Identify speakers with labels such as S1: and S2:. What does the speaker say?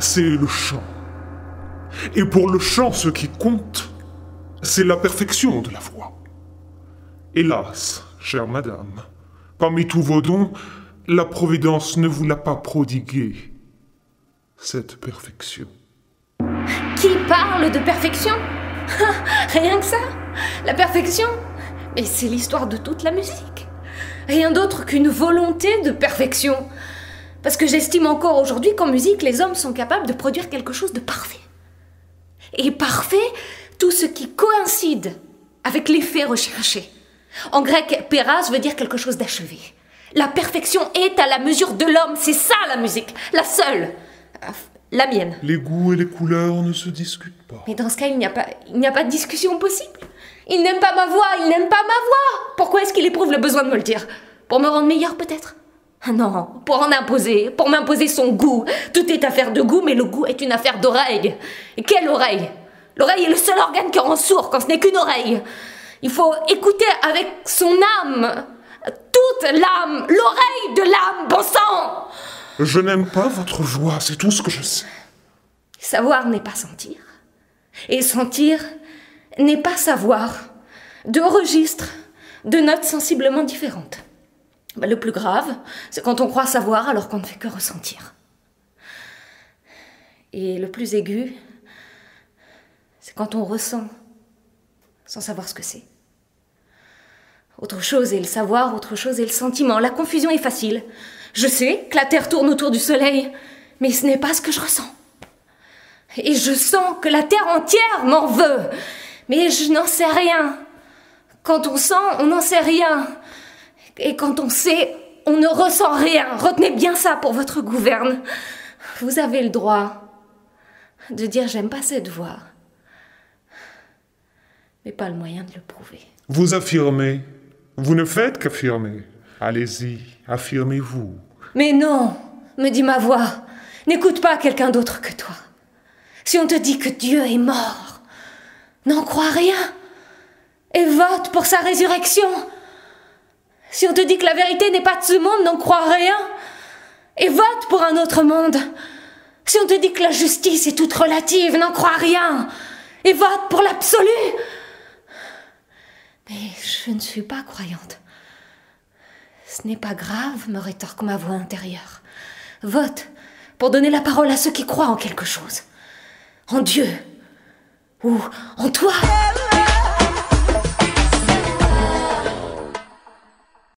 S1: c'est le chant. Et pour le chant, ce qui compte, c'est la perfection de la voix. Hélas, chère madame, parmi tous vos dons, la Providence ne vous l'a pas prodigué, cette perfection.
S2: Qui parle de perfection? Rien que ça? La perfection? Mais c'est l'histoire de toute la musique. Rien d'autre qu'une volonté de perfection. Parce que j'estime encore aujourd'hui qu'en musique, les hommes sont capables de produire quelque chose de parfait. Et parfait, tout ce qui coïncide avec l'effet recherché. En grec, péras veut dire quelque chose d'achevé. La perfection est à la mesure de l'homme, c'est ça la musique, la seule. La mienne.
S1: Les goûts et les couleurs ne se discutent pas.
S2: Mais dans ce cas, il n'y a pas de discussion possible. Il n'aime pas ma voix, il n'aime pas ma voix. Pourquoi est-ce qu'il éprouve le besoin de me le dire? Pour me rendre meilleure peut-être? Non, pour en imposer, pour m'imposer son goût. Tout est affaire de goût, mais le goût est une affaire d'oreille. Et quelle oreille? L'oreille est le seul organe qui rend sourd quand ce n'est qu'une oreille. Il faut écouter avec son âme. Toute l'âme, l'oreille de l'âme, bon sang!
S1: Je n'aime pas votre voix, c'est tout ce que je sais.
S2: Savoir n'est pas sentir. Et sentir n'est pas savoir. Deux registres, deux notes sensiblement différentes. Le plus grave, c'est quand on croit savoir alors qu'on ne fait que ressentir. Et le plus aigu, c'est quand on ressent sans savoir ce que c'est. Autre chose est le savoir, autre chose est le sentiment. La confusion est facile. Je sais que la Terre tourne autour du Soleil, mais ce n'est pas ce que je ressens. Et je sens que la Terre entière m'en veut, mais je n'en sais rien. Quand on sent, on n'en sait rien. Et quand on sait, on ne ressent rien. Retenez bien ça pour votre gouverne. Vous avez le droit de dire « j'aime pas cette voix », mais pas le moyen de le prouver.
S1: Vous affirmez. Vous ne faites qu'affirmer. Allez-y, affirmez-vous.
S2: Mais non, me dit ma voix, n'écoute pas quelqu'un d'autre que toi. Si on te dit que Dieu est mort, n'en crois rien et vote pour sa résurrection. Si on te dit que la vérité n'est pas de ce monde, n'en crois rien et vote pour un autre monde. Si on te dit que la justice est toute relative, n'en crois rien et vote pour l'absolu. Mais je ne suis pas croyante. Ce n'est pas grave, me rétorque ma voix intérieure. Vote pour donner la parole à ceux qui croient en quelque chose. En Dieu ou en toi.